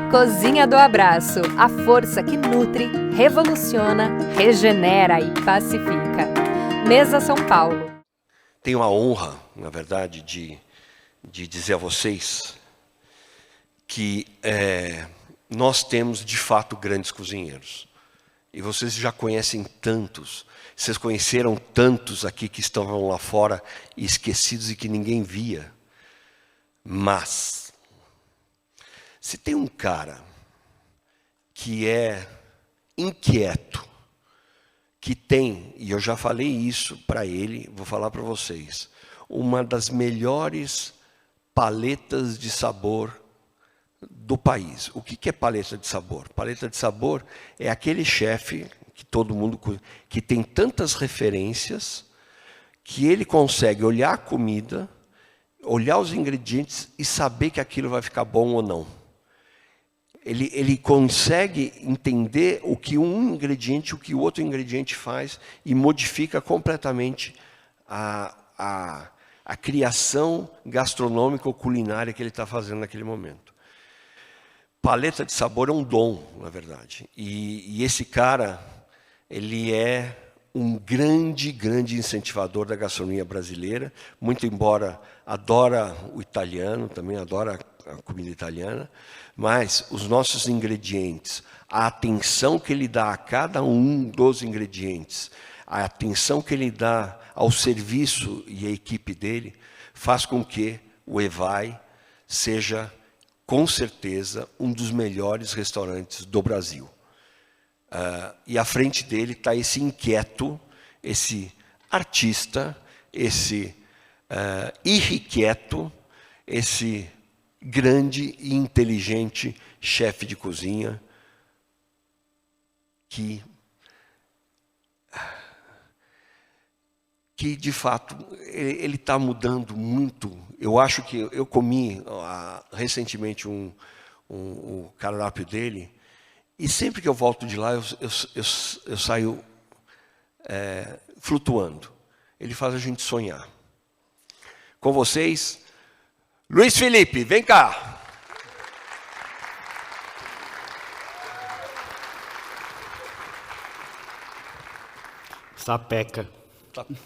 Cozinha do Abraço, a força que nutre, revoluciona, regenera e pacifica. Mesa São Paulo. Tenho a honra, na verdade, de dizer a vocês que nós temos, de fato, grandes cozinheiros. E vocês já conhecem tantos. Vocês conheceram tantos aqui que estavam lá fora e esquecidos e que ninguém via. Mas, se tem um cara que é inquieto, que tem, e eu já falei isso para ele, vou falar para vocês, uma das melhores paletas de sabor do país. O que é paleta de sabor? Paleta de sabor é aquele chefe que todo mundo que tem tantas referências que ele consegue olhar a comida, olhar os ingredientes e saber que aquilo vai ficar bom ou não. Ele consegue entender o que um ingrediente, o que o outro ingrediente faz e modifica completamente a criação gastronômica ou culinária que ele está fazendo naquele momento. Paleta de sabor é um dom, na verdade. E esse cara, ele é um grande incentivador da gastronomia brasileira, muito embora adora o italiano, também adora a comida italiana, mas os nossos ingredientes, a atenção que ele dá a cada um dos ingredientes, a atenção que ele dá ao serviço e à equipe dele, faz com que o Evai seja, com certeza, um dos melhores restaurantes do Brasil. E à frente dele está esse inquieto, esse artista, esse irrequieto, esse grande e inteligente chefe de cozinha que de fato ele está mudando muito. Eu acho que eu comi recentemente o cardápio dele e sempre que eu volto de lá eu saio flutuando. Ele faz a gente sonhar. Com vocês, Luiz Felipe, vem cá. Sapeca.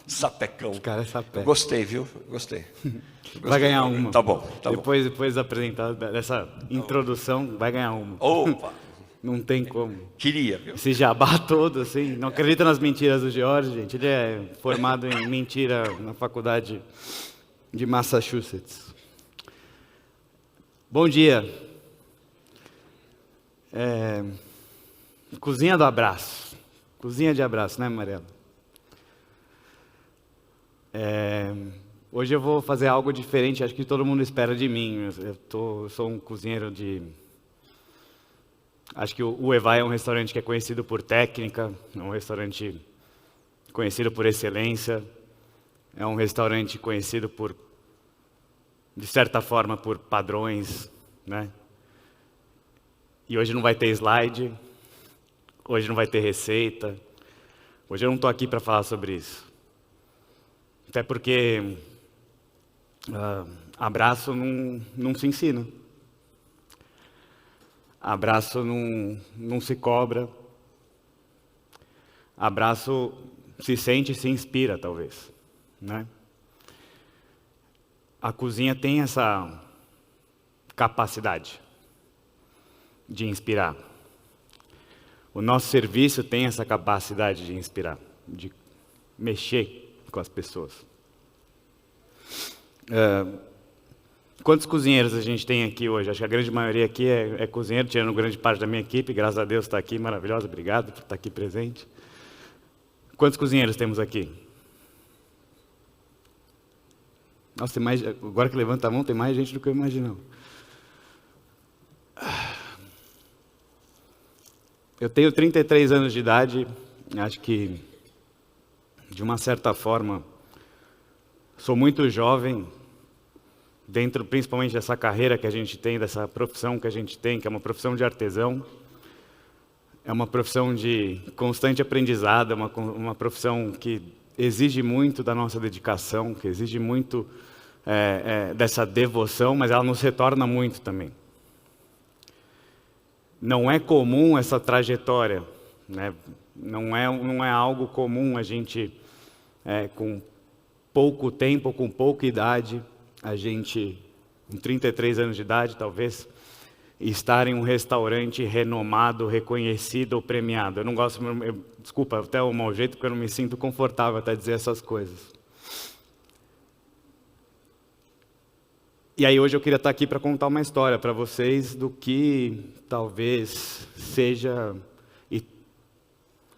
Sapecão. Os caras é sapeca. Gostei, viu? Gostei. Vai ganhar uma. Tá bom. Depois da apresentação, dessa introdução, vai ganhar uma. Opa! Não tem como. Queria, viu? Esse jabá todo, assim. Não acredita nas mentiras do George, gente. Ele é formado em mentira na faculdade de Massachusetts. Bom dia. Cozinha do abraço. Cozinha de abraço, né, Mariela? Hoje eu vou fazer algo diferente, acho que todo mundo espera de mim. Eu sou um cozinheiro de... Acho que o Evai é um restaurante que é conhecido por técnica, é um restaurante conhecido por excelência, é um restaurante conhecido por, de certa forma, por padrões, né? E hoje não vai ter slide, hoje não vai ter receita, hoje eu não estou aqui para falar sobre isso. Até porque abraço não se ensina. Abraço não se cobra. Abraço se sente e se inspira, talvez, né? A cozinha tem essa capacidade de inspirar. O nosso serviço tem essa capacidade de inspirar, de mexer com as pessoas. Quantos cozinheiros a gente tem aqui hoje? Acho que a grande maioria aqui é cozinheiro, tirando grande parte da minha equipe. Graças a Deus está aqui, maravilhosa, obrigado por estar aqui presente. Quantos cozinheiros temos aqui? Nossa, tem mais, agora que levanta a mão, tem mais gente do que eu imaginava. Eu tenho 33 anos de idade, acho que, de uma certa forma, sou muito jovem, dentro principalmente dessa carreira que a gente tem, dessa profissão que a gente tem, que é uma profissão de artesão. É uma profissão de constante aprendizado, é uma profissão que exige muito da nossa dedicação, que exige muito dessa devoção, mas ela nos retorna muito também. Não é comum essa trajetória, né? Não é algo comum a gente, com pouco tempo, com pouca idade, a gente, com 33 anos de idade talvez, estar em um restaurante renomado, reconhecido ou premiado. Eu não gosto, desculpa, até o mau jeito, porque eu não me sinto confortável até dizer essas coisas. E aí hoje eu queria estar aqui para contar uma história para vocês do que talvez seja e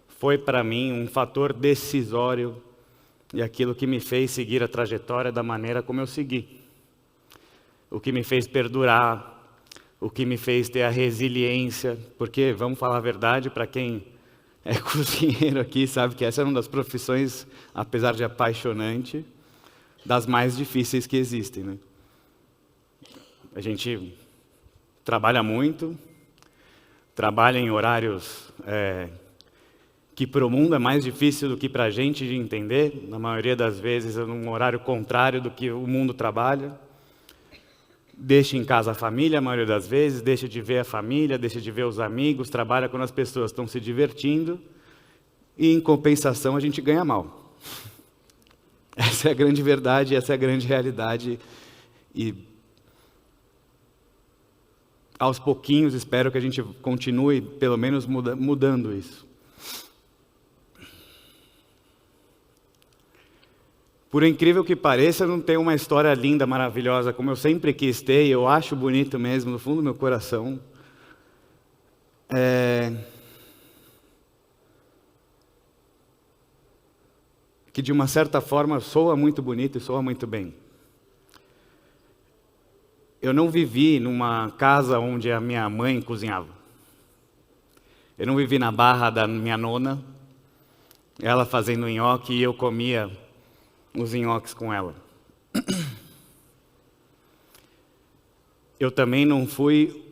foi para mim um fator decisório e aquilo que me fez seguir a trajetória da maneira como eu segui. O que me fez perdurar, o que me fez ter a resiliência, porque, vamos falar a verdade, para quem é cozinheiro aqui, sabe que essa é uma das profissões, apesar de apaixonante, das mais difíceis que existem, né? A gente trabalha muito, trabalha em horários que para o mundo é mais difícil do que para a gente de entender, na maioria das vezes é num horário contrário do que o mundo trabalha. Deixa em casa a família, a maioria das vezes, deixa de ver a família, deixa de ver os amigos, trabalha quando as pessoas estão se divertindo e, em compensação, a gente ganha mal. Essa é a grande verdade, essa é a grande realidade e aos pouquinhos espero que a gente continue, pelo menos, mudando isso. Por incrível que pareça, eu não tenho uma história linda, maravilhosa, como eu sempre quis ter, e eu acho bonito mesmo, no fundo do meu coração. Que de uma certa forma soa muito bonito e soa muito bem. Eu não vivi numa casa onde a minha mãe cozinhava. Eu não vivi na barra da minha nona, ela fazendo nhoque e eu comia os nhoques com ela. Eu também não fui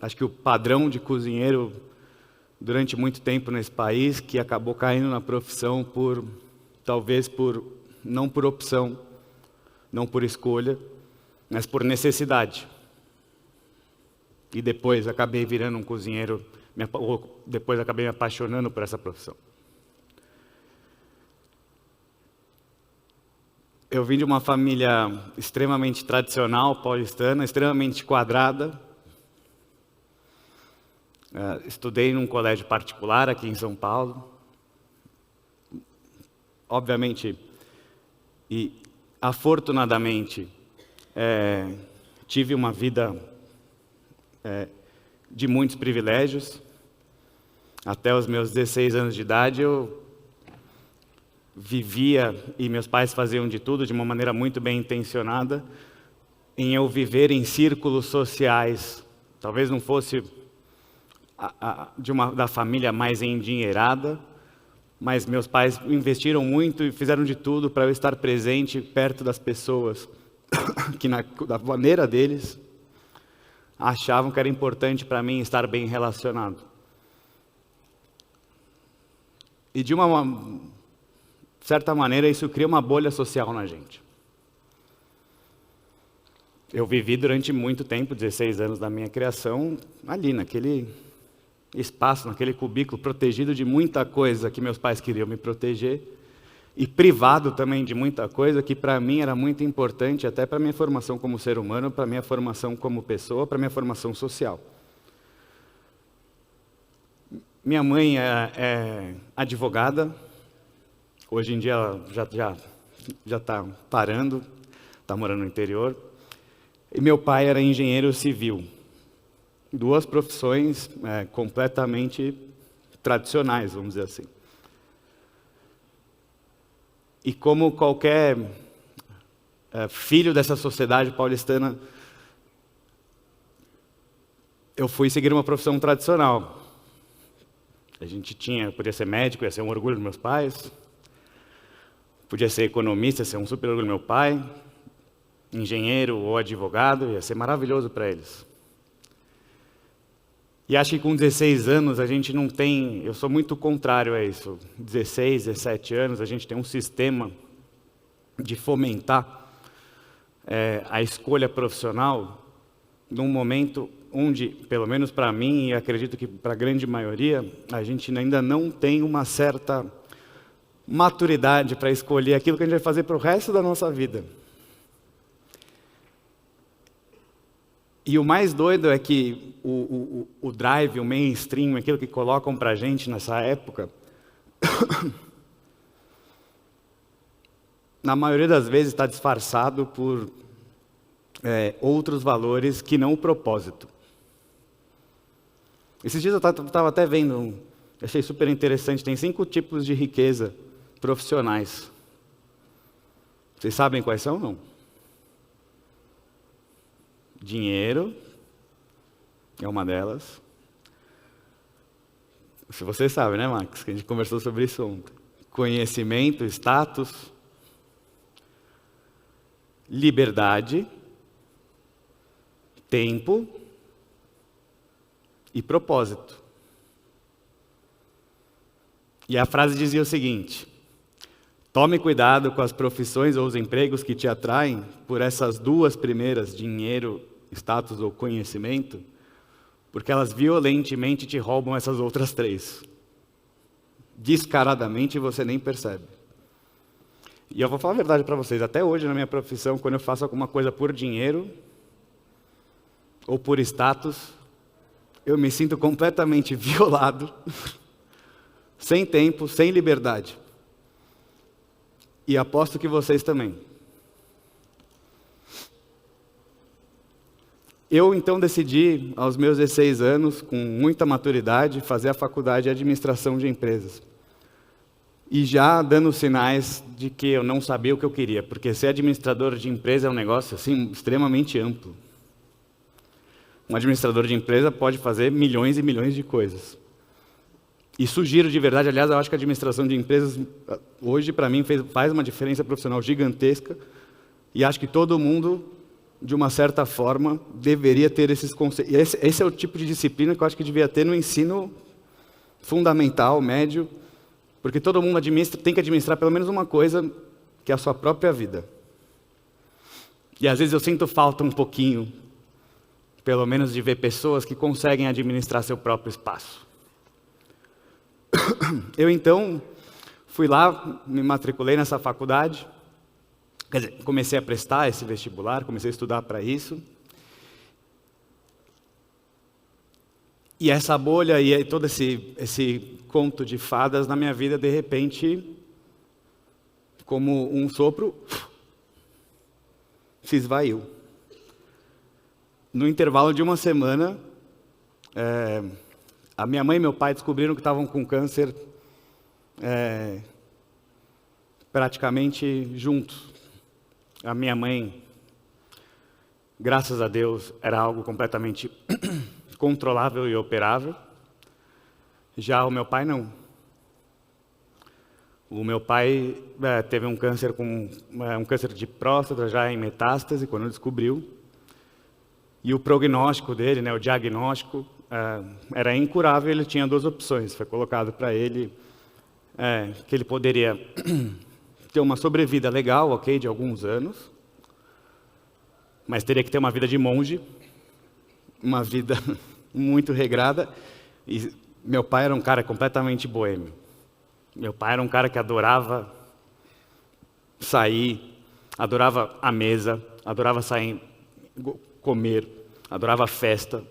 acho que o padrão de cozinheiro durante muito tempo nesse país, que acabou caindo na profissão não por opção, não por escolha, mas por necessidade. E depois acabei virando um cozinheiro, depois acabei me apaixonando por essa profissão. Eu vim de uma família extremamente tradicional, paulistana, extremamente quadrada. Estudei num colégio particular aqui em São Paulo. Obviamente, e afortunadamente, tive uma vida de muitos privilégios. Até os meus 16 anos de idade, eu vivia, e meus pais faziam de tudo, de uma maneira muito bem intencionada, em eu viver em círculos sociais. Talvez não fosse da família mais endinheirada, mas meus pais investiram muito e fizeram de tudo para eu estar presente perto das pessoas que, da maneira deles, achavam que era importante para mim estar bem relacionado. E de uma certa maneira isso cria uma bolha social na gente. Eu vivi durante muito tempo, 16 anos da minha criação, ali naquele espaço, naquele cubículo, protegido de muita coisa que meus pais queriam me proteger, e privado também de muita coisa que para mim era muito importante, até para a minha formação como ser humano, para a minha formação como pessoa, para a minha formação social. Minha mãe é advogada, hoje em dia ela já está parando, está morando no interior, e meu pai era engenheiro civil. Duas profissões completamente tradicionais, vamos dizer assim. E como qualquer filho dessa sociedade paulistana, eu fui seguir uma profissão tradicional. Podia ser médico, ia ser um orgulho dos meus pais. Podia ser economista, ia ser um super orgulho do meu pai. Engenheiro ou advogado, ia ser maravilhoso para eles. E acho que com 16 anos a gente não tem, eu sou muito contrário a isso, 16, 17 anos a gente tem um sistema de fomentar a escolha profissional num momento onde, pelo menos para mim, e acredito que para a grande maioria, a gente ainda não tem uma certa maturidade para escolher aquilo que a gente vai fazer para o resto da nossa vida. E o mais doido é que o drive, o mainstream, aquilo que colocam para a gente nessa época, na maioria das vezes está disfarçado por outros valores que não o propósito. Esses dias eu estava até vendo, achei super interessante, tem 5 tipos de riqueza profissionais. Vocês sabem quais são, não? Dinheiro é uma delas. Se você sabe, né, Max? Que a gente conversou sobre isso ontem. Conhecimento, status, liberdade, tempo e propósito. E a frase dizia o seguinte: tome cuidado com as profissões ou os empregos que te atraem por essas 2 primeiras, dinheiro, status ou conhecimento, porque elas violentemente te roubam essas outras 3. Descaradamente você nem percebe. E eu vou falar a verdade para vocês, até hoje na minha profissão, quando eu faço alguma coisa por dinheiro ou por status, eu me sinto completamente violado, sem tempo, sem liberdade. E aposto que vocês também. Eu, então, decidi, aos meus 16 anos, com muita maturidade, fazer a faculdade de administração de empresas. E já dando sinais de que eu não sabia o que eu queria, porque ser administrador de empresa é um negócio assim, extremamente amplo. Um administrador de empresa pode fazer milhões e milhões de coisas. E sugiro de verdade, aliás, eu acho que a administração de empresas, hoje, para mim, faz uma diferença profissional gigantesca, e acho que todo mundo, de uma certa forma, deveria ter esses conceitos. Esse é o tipo de disciplina que eu acho que devia ter no ensino fundamental, médio, porque todo mundo tem que administrar pelo menos uma coisa, que é a sua própria vida. E às vezes eu sinto falta um pouquinho, pelo menos de ver pessoas que conseguem administrar seu próprio espaço. Eu então fui lá, me matriculei nessa faculdade, quer dizer, comecei a prestar esse vestibular, comecei a estudar para isso. E essa bolha e todo esse conto de fadas na minha vida, de repente, como um sopro, se esvaiu. No intervalo de uma semana, a minha mãe e meu pai descobriram que estavam com câncer praticamente juntos. A minha mãe, graças a Deus, era algo completamente controlável e operável. Já o meu pai, não. O meu pai teve um câncer um câncer de próstata já em metástase, quando descobriu. E o prognóstico dele, o diagnóstico, era incurável. Ele tinha 2 opções. Foi colocado para ele que ele poderia ter uma sobrevida legal, ok, de alguns anos, mas teria que ter uma vida de monge, uma vida muito regrada. E meu pai era um cara completamente boêmio. Meu pai era um cara que adorava sair, adorava a mesa, adorava sair, comer, adorava festa,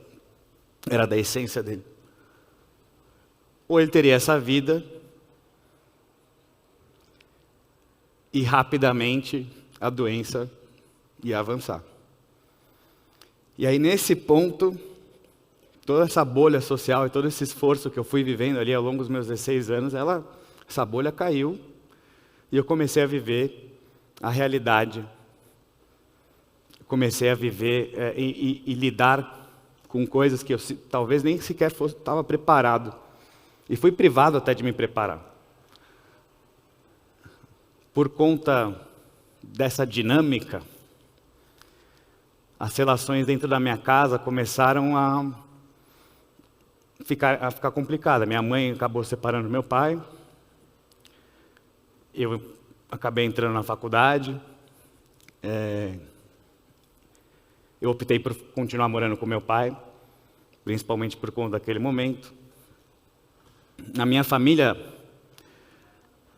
era da essência dele. Ou ele teria essa vida e rapidamente a doença ia avançar. E aí nesse ponto, toda essa bolha social e todo esse esforço que eu fui vivendo ali ao longo dos meus 16 anos, essa bolha caiu e eu comecei a viver a realidade. Comecei a viver e lidar com coisas que eu talvez nem sequer estava preparado. E fui privado até de me preparar. Por conta dessa dinâmica, as relações dentro da minha casa começaram a ficar complicadas. Minha mãe acabou separando meu pai, eu acabei entrando na faculdade, Eu optei por continuar morando com meu pai, principalmente por conta daquele momento. Na minha família,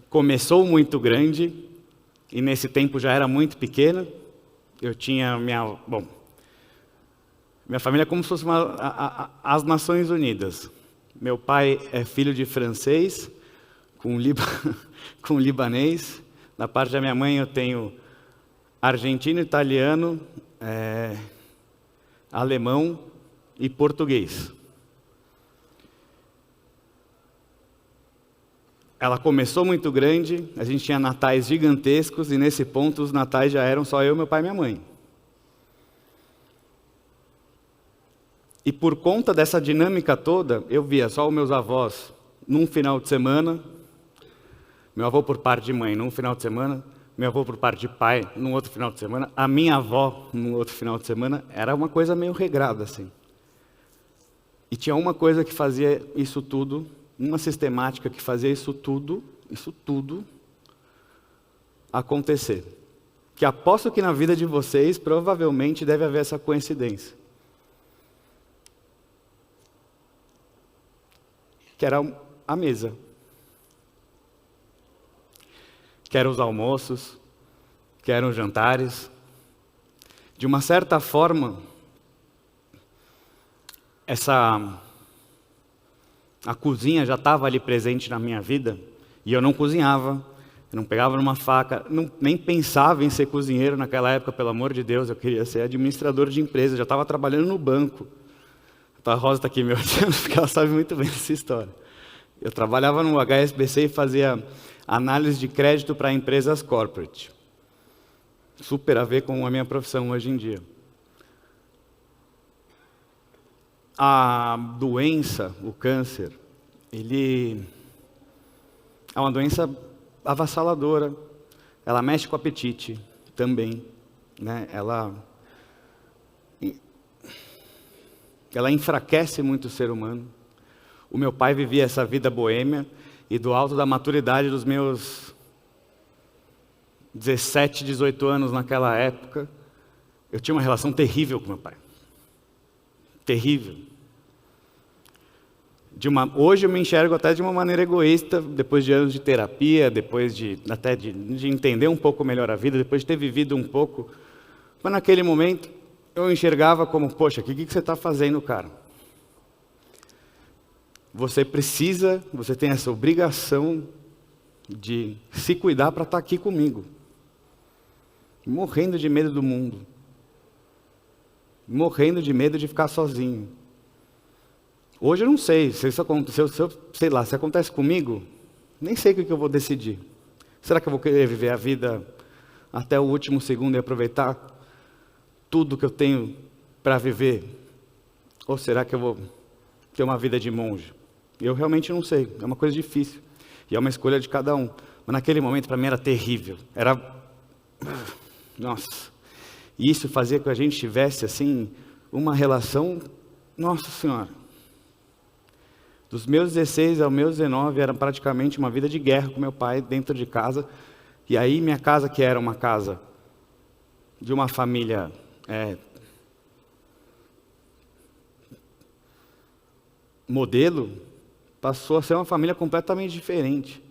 começou muito grande, e nesse tempo já era muito pequena. Eu tinha minha família é como se fosse as Nações Unidas. Meu pai é filho de francês, com libanês. Da parte da minha mãe eu tenho argentino, italiano, alemão e português. Ela começou muito grande, a gente tinha natais gigantescos, e nesse ponto os natais já eram só eu, meu pai e minha mãe. E por conta dessa dinâmica toda, eu via só os meus avós num final de semana, meu avô por parte de mãe num final de semana, meu avô por parte de pai num outro final de semana, a minha avó num outro final de semana. Era uma coisa meio regrada, assim. E tinha uma coisa que fazia isso tudo, uma sistemática que fazia isso tudo acontecer. Que aposto que na vida de vocês, provavelmente, deve haver essa coincidência. Que era a mesa. Que eram os almoços, que eram os jantares. De uma certa forma, a cozinha já estava ali presente na minha vida, e eu não cozinhava, eu não pegava numa faca, nem pensava em ser cozinheiro naquela época, pelo amor de Deus. Eu queria ser administrador de empresa, já estava trabalhando no banco. A Rosa está aqui me olhando, porque ela sabe muito bem essa história. Eu trabalhava no HSBC e fazia análise de crédito para empresas corporate. Super a ver com a minha profissão hoje em dia. A doença, o câncer, ele é uma doença avassaladora. Ela mexe com o apetite também, né? Ela enfraquece muito o ser humano. O meu pai vivia essa vida boêmia, e do alto da maturidade dos meus 17, 18 anos naquela época, eu tinha uma relação terrível com meu pai. Terrível. Hoje eu me enxergo até de uma maneira egoísta, depois de anos de terapia, depois de entender um pouco melhor a vida, depois de ter vivido um pouco. Mas naquele momento, eu enxergava como, poxa, o que você está fazendo, cara? Você tem essa obrigação de se cuidar para estar aqui comigo. Morrendo de medo do mundo. Morrendo de medo de ficar sozinho. Hoje eu não sei, se acontece comigo, nem sei o que eu vou decidir. Será que eu vou querer viver a vida até o último segundo e aproveitar tudo que eu tenho para viver? Ou será que eu vou ter uma vida de monge? Eu realmente não sei, é uma coisa difícil. E é uma escolha de cada um. Mas naquele momento para mim era terrível. Nossa. E isso fazia com que a gente tivesse assim uma relação, nossa Senhora. Dos meus 16 aos meus 19 era praticamente uma vida de guerra com meu pai dentro de casa. E aí minha casa, que era uma casa de uma família modelo, passou a ser uma família completamente diferente.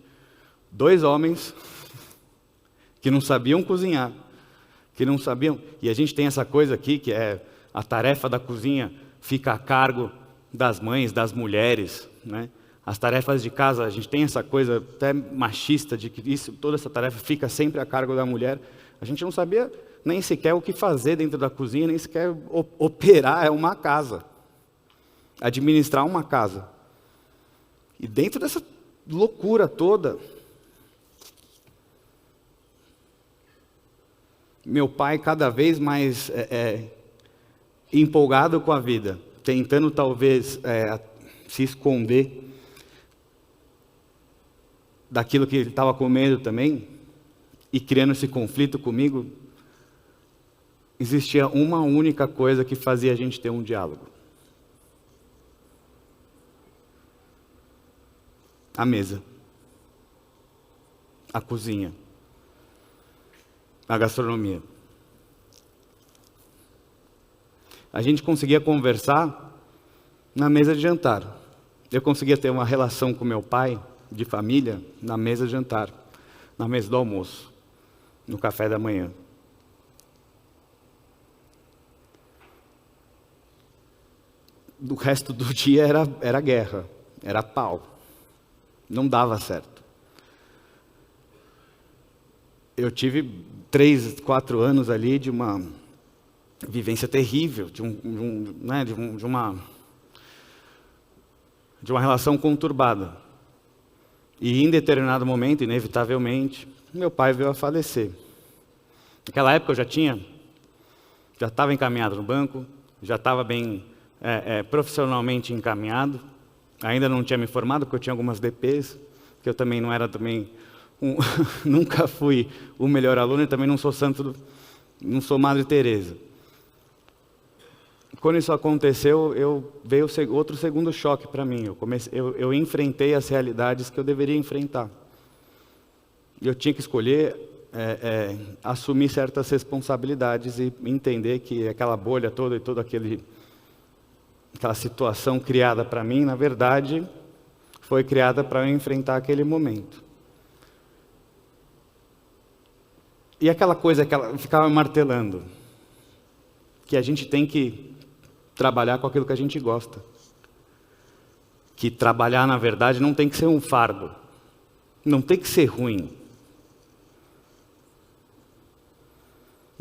2 homens que não sabiam cozinhar, e a gente tem essa coisa aqui, que é a tarefa da cozinha fica a cargo das mães, das mulheres, né? As tarefas de casa, a gente tem essa coisa até machista, de que toda essa tarefa fica sempre a cargo da mulher. A gente não sabia nem sequer o que fazer dentro da cozinha, nem sequer operar uma casa, administrar uma casa. E dentro dessa loucura toda, meu pai cada vez mais empolgado com a vida, tentando talvez se esconder daquilo que ele estava com medo também, e criando esse conflito comigo. Existia uma única coisa que fazia a gente ter um diálogo: a mesa, a cozinha, a gastronomia. a gente conseguia conversar na mesa de jantar. Eu conseguia ter uma relação com meu pai, de família, na mesa de jantar, na mesa do almoço, no café da manhã. O resto do dia era guerra, era pau. Não dava certo. Eu tive 3, 4 anos ali de uma vivência terrível, de uma relação conturbada. E em determinado momento, inevitavelmente, meu pai veio a falecer. Naquela época eu já estava encaminhado no banco, já estava bem profissionalmente encaminhado. Ainda não tinha me formado, porque eu tinha algumas DPs, que eu também não era nunca fui o melhor aluno e também não sou santo, não sou Madre Teresa. Quando isso aconteceu, veio outro segundo choque para mim. Eu enfrentei as realidades que eu deveria enfrentar. Eu tinha que escolher assumir certas responsabilidades e entender que aquela bolha toda e toda aquela situação criada para mim, na verdade, foi criada para eu enfrentar aquele momento. E aquela coisa que ela ficava me martelando, que a gente tem que trabalhar com aquilo que a gente gosta. Que trabalhar, na verdade, não tem que ser um fardo. Não tem que ser ruim.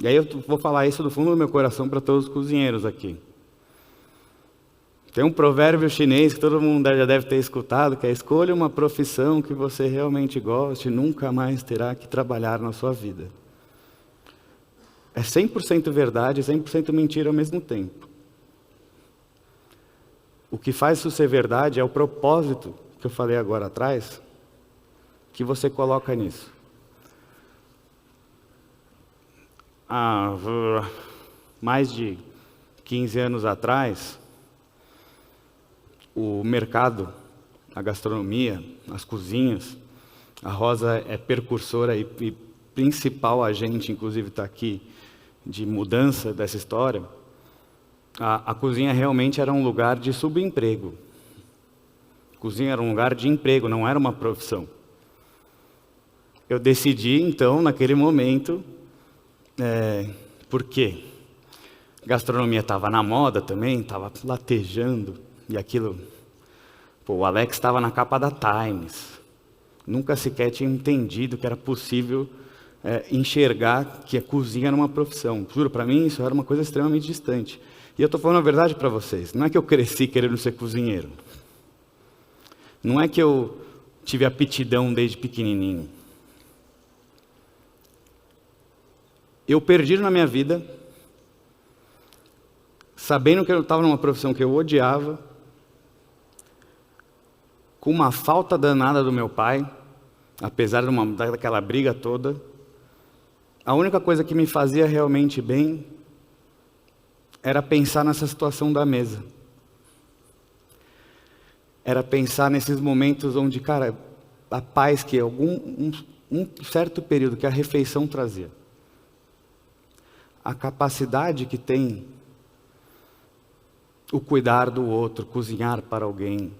E aí eu vou falar isso do fundo do meu coração para todos os cozinheiros aqui. Tem um provérbio chinês que todo mundo já deve ter escutado, que é: escolha uma profissão que você realmente goste, nunca mais terá que trabalhar na sua vida. É 100% verdade e 100% mentira ao mesmo tempo. O que faz isso ser verdade é o propósito que eu falei agora atrás, que você coloca nisso. Há mais de 15 anos atrás, o mercado, a gastronomia, as cozinhas, a Rosa é precursora e principal agente, inclusive está aqui, de mudança dessa história. A cozinha realmente era um lugar de subemprego. A cozinha era um lugar de emprego, não era uma profissão. Eu decidi, então, naquele momento, por quê? Gastronomia estava na moda também, estava latejando, e aquilo... o Alex estava na capa da Times. Nunca sequer tinha entendido que era possível enxergar que a cozinha era uma profissão. Juro, para mim isso era uma coisa extremamente distante. E eu estou falando a verdade para vocês. Não é que eu cresci querendo ser cozinheiro. Não é que eu tive aptidão desde pequenininho. Eu perdi na minha vida, sabendo que eu estava numa profissão que eu odiava, com uma falta danada do meu pai, apesar daquela briga toda. A única coisa que me fazia realmente bem era pensar nessa situação da mesa. Era pensar nesses momentos onde, cara, a paz que um certo período que a refeição trazia. A capacidade que tem o cuidar do outro, cozinhar para alguém.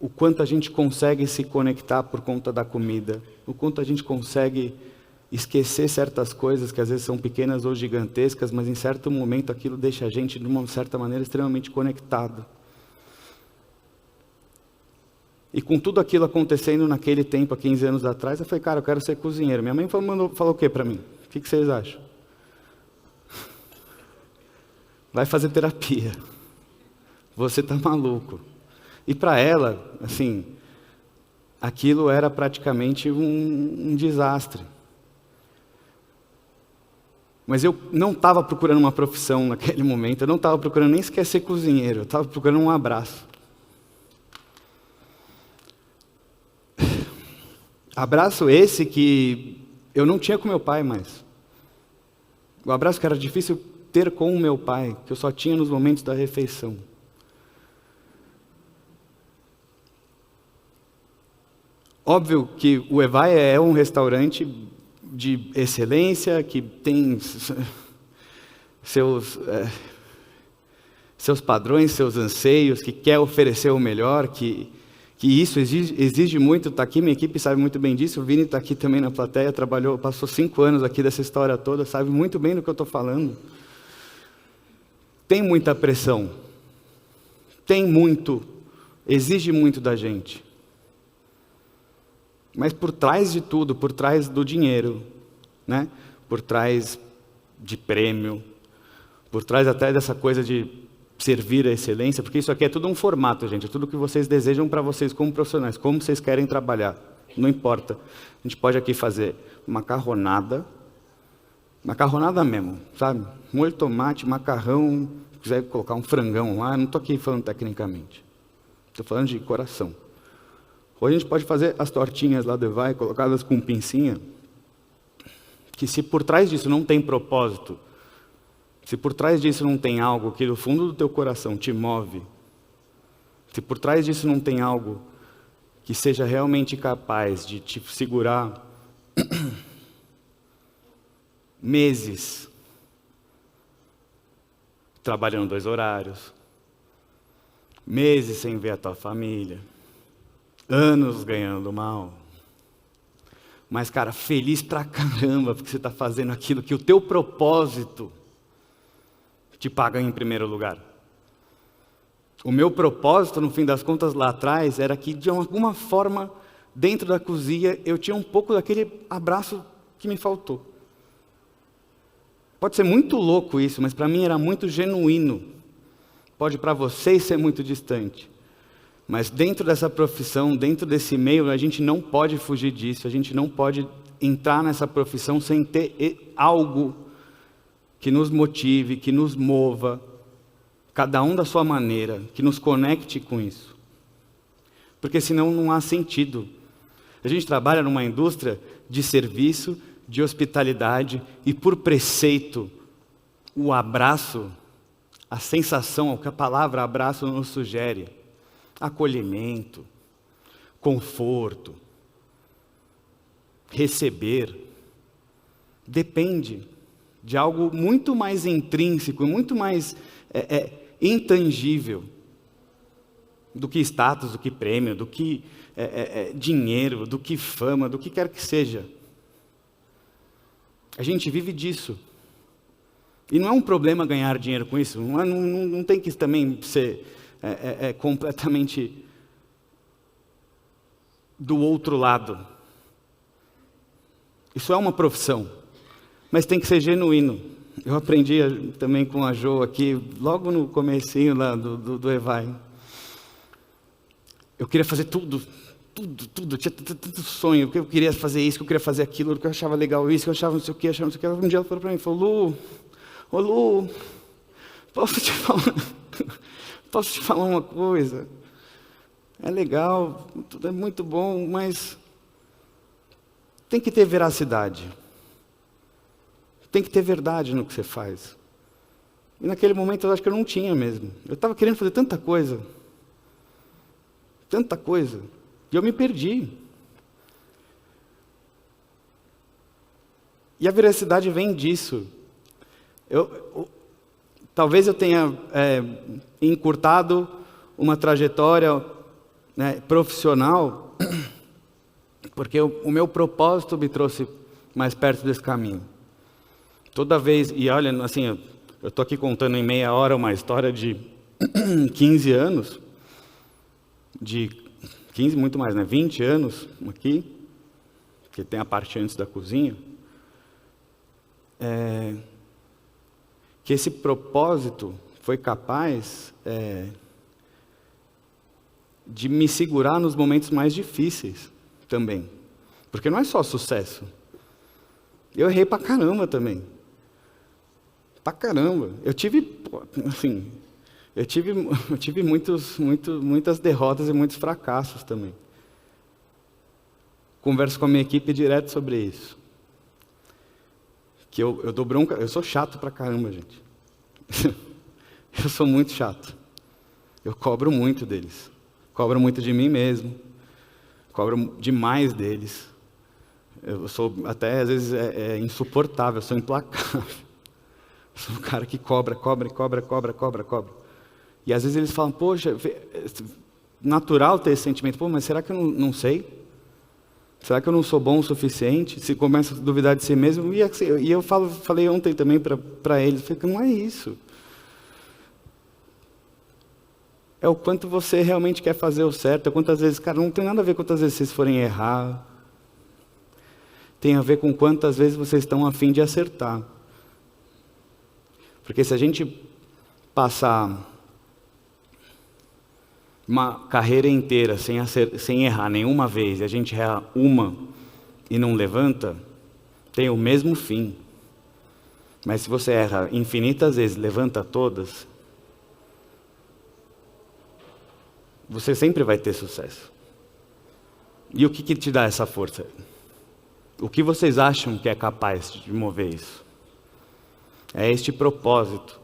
O quanto a gente consegue se conectar por conta da comida. O quanto a gente consegue esquecer certas coisas que às vezes são pequenas ou gigantescas, mas em certo momento aquilo deixa a gente, de uma certa maneira, extremamente conectado. E com tudo aquilo acontecendo naquele tempo, há 15 anos atrás, eu falei, cara, eu quero ser cozinheiro. Minha mãe falou o que para mim? O que vocês acham? Vai fazer terapia. Você está maluco. E para ela, assim, aquilo era praticamente um desastre. Mas eu não estava procurando uma profissão naquele momento, eu não estava procurando nem sequer ser cozinheiro, eu estava procurando um abraço. Abraço esse que eu não tinha com meu pai mais. O abraço que era difícil ter com o meu pai, que eu só tinha nos momentos da refeição. Óbvio que o Evai é um restaurante de excelência, que tem seus padrões, seus anseios, que quer oferecer o melhor, que isso exige muito. Está aqui, minha equipe sabe muito bem disso. O Vini está aqui também na plateia, passou 5 anos aqui dessa história toda, sabe muito bem do que eu estou falando. Tem muita pressão, exige muito da gente. Mas por trás de tudo, por trás do dinheiro, né? Por trás de prêmio, por trás até dessa coisa de servir a excelência, porque isso aqui é tudo um formato, gente, é tudo que vocês desejam para vocês como profissionais, como vocês querem trabalhar, não importa. A gente pode aqui fazer macarronada mesmo, sabe? Molho de tomate, macarrão, se quiser colocar um frangão lá, não estou aqui falando tecnicamente, estou falando de coração. Ou a gente pode fazer as tortinhas lá do Evai, colocadas com pincinha, que se por trás disso não tem propósito, se por trás disso não tem algo que do fundo do teu coração te move, se por trás disso não tem algo que seja realmente capaz de te segurar meses trabalhando 2 horários, meses sem ver a tua família, anos ganhando mal, mas, cara, feliz pra caramba, porque você está fazendo aquilo que o teu propósito te paga em primeiro lugar. O meu propósito, no fim das contas, lá atrás, era que, de alguma forma, dentro da cozinha, eu tinha um pouco daquele abraço que me faltou. Pode ser muito louco isso, mas para mim era muito genuíno. Pode para vocês ser muito distante. Mas dentro dessa profissão, dentro desse meio, a gente não pode fugir disso, a gente não pode entrar nessa profissão sem ter algo que nos motive, que nos mova, cada um da sua maneira, que nos conecte com isso. Porque senão não há sentido. A gente trabalha numa indústria de serviço, de hospitalidade, e por preceito, o abraço, a sensação, o que a palavra abraço nos sugere, acolhimento, conforto, receber, depende de algo muito mais intrínseco, muito mais intangível do que status, do que prêmio, do que dinheiro, do que fama, do que quer que seja. A gente vive disso. E não é um problema ganhar dinheiro com isso, não tem que também ser completamente do outro lado. Isso é uma profissão, mas tem que ser genuíno. Eu aprendi também com a Jo aqui, logo no comecinho lá do Evai. Eu queria fazer tudo, eu tinha tanto sonho, que eu queria fazer isso, que eu queria fazer aquilo, que eu achava legal isso, que eu achava não sei o que, achava não sei o que. Um dia ela falou para mim, falou, Lu, posso te falar uma coisa? É legal, tudo é muito bom, mas tem que ter veracidade. Tem que ter verdade no que você faz. E naquele momento eu acho que eu não tinha mesmo. Eu estava querendo fazer tanta coisa, e eu me perdi. E a veracidade vem disso. Talvez eu tenha encurtado uma trajetória profissional, porque o meu propósito me trouxe mais perto desse caminho. Toda vez, e olha, assim, eu estou aqui contando em meia hora uma história de 15 anos, de 15, muito mais, 20 anos aqui, que tem a parte antes da cozinha, que esse propósito foi capaz de me segurar nos momentos mais difíceis também. Porque não é só sucesso. Eu errei pra caramba também. Pra caramba. Eu tive muitas derrotas e muitos fracassos também. Converso com a minha equipe direto sobre isso. Que eu dou bronca, eu sou chato pra caramba, gente. Eu sou muito chato. Eu cobro muito deles. Cobro muito de mim mesmo. Cobro demais deles. Eu sou até, às vezes, insuportável, eu sou implacável. Sou um cara que cobra. E às vezes eles falam, poxa, natural ter esse sentimento. Pô, mas será que eu não sei? Será que eu não sou bom o suficiente? Se começa a duvidar de si mesmo. E eu falei ontem também para eles, falei que não é isso. É o quanto você realmente quer fazer o certo. É quantas vezes, cara, não tem nada a ver com quantas vezes vocês forem errar. Tem a ver com quantas vezes vocês estão a fim de acertar. Porque se a gente passar uma carreira inteira sem errar nenhuma vez, e a gente erra uma e não levanta, tem o mesmo fim. Mas se você erra infinitas vezes, levanta todas, você sempre vai ter sucesso. E o que te dá essa força? O que vocês acham que é capaz de mover isso? É este propósito.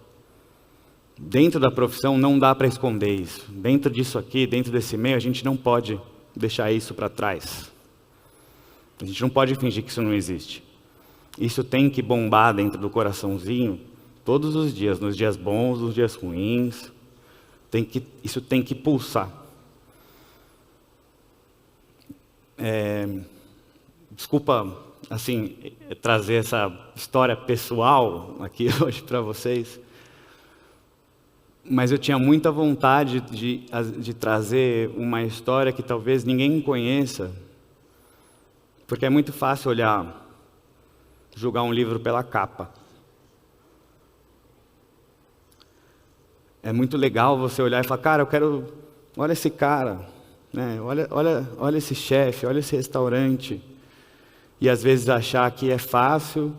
Dentro da profissão não dá para esconder isso. Dentro disso aqui, dentro desse meio, a gente não pode deixar isso para trás. A gente não pode fingir que isso não existe. Isso tem que bombar dentro do coraçãozinho todos os dias, nos dias bons, nos dias ruins. Isso tem que pulsar. Desculpa, assim, trazer essa história pessoal aqui hoje para vocês. Mas eu tinha muita vontade de trazer uma história que talvez ninguém conheça, porque é muito fácil julgar um livro pela capa. É muito legal você olhar e falar, cara, olha esse cara, né? Olha esse chefe, olha esse restaurante. E às vezes achar que é fácil,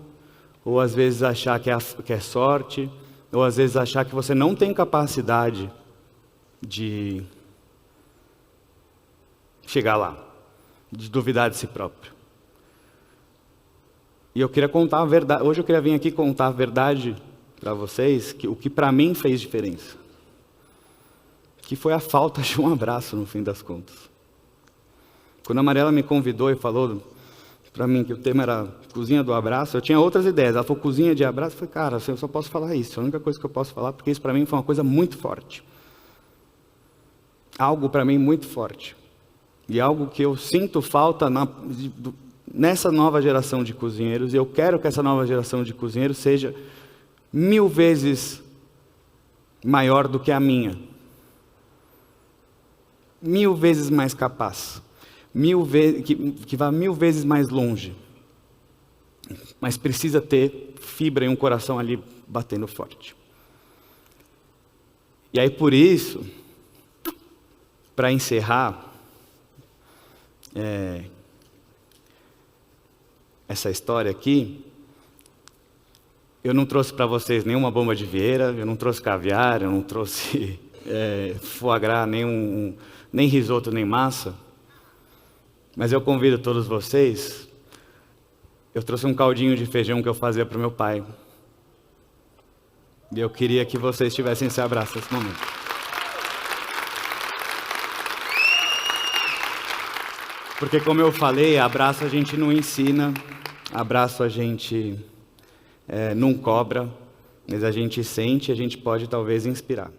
ou às vezes achar que é sorte, ou às vezes achar que você não tem capacidade de chegar lá, de duvidar de si próprio. E eu queria contar a verdade, hoje eu queria vir aqui contar a verdade para vocês, o que para mim fez diferença. Que foi a falta de um abraço no fim das contas. Quando a Mariela me convidou e falou para mim que o tema era cozinha do abraço, eu tinha outras ideias. Ela falou cozinha de abraço, eu falei, cara, eu só posso falar isso, é a única coisa que eu posso falar, porque isso para mim foi uma coisa muito forte. Algo para mim muito forte. E algo que eu sinto falta nessa nova geração de cozinheiros, e eu quero que essa nova geração de cozinheiros seja 1000 vezes maior do que a minha. 1000 vezes mais capaz. Que vá 1000 vezes mais longe. Mas precisa ter fibra e um coração ali batendo forte. E aí por isso, para encerrar essa história aqui, eu não trouxe para vocês nenhuma bomba de Vieira, eu não trouxe caviar, eu não trouxe foie gras, nem risoto, nem massa. Mas eu convido todos vocês, eu trouxe um caldinho de feijão que eu fazia para o meu pai. E eu queria que vocês tivessem esse abraço nesse momento. Porque como eu falei, abraço a gente não ensina, abraço a gente não cobra, mas a gente sente e a gente pode talvez inspirar.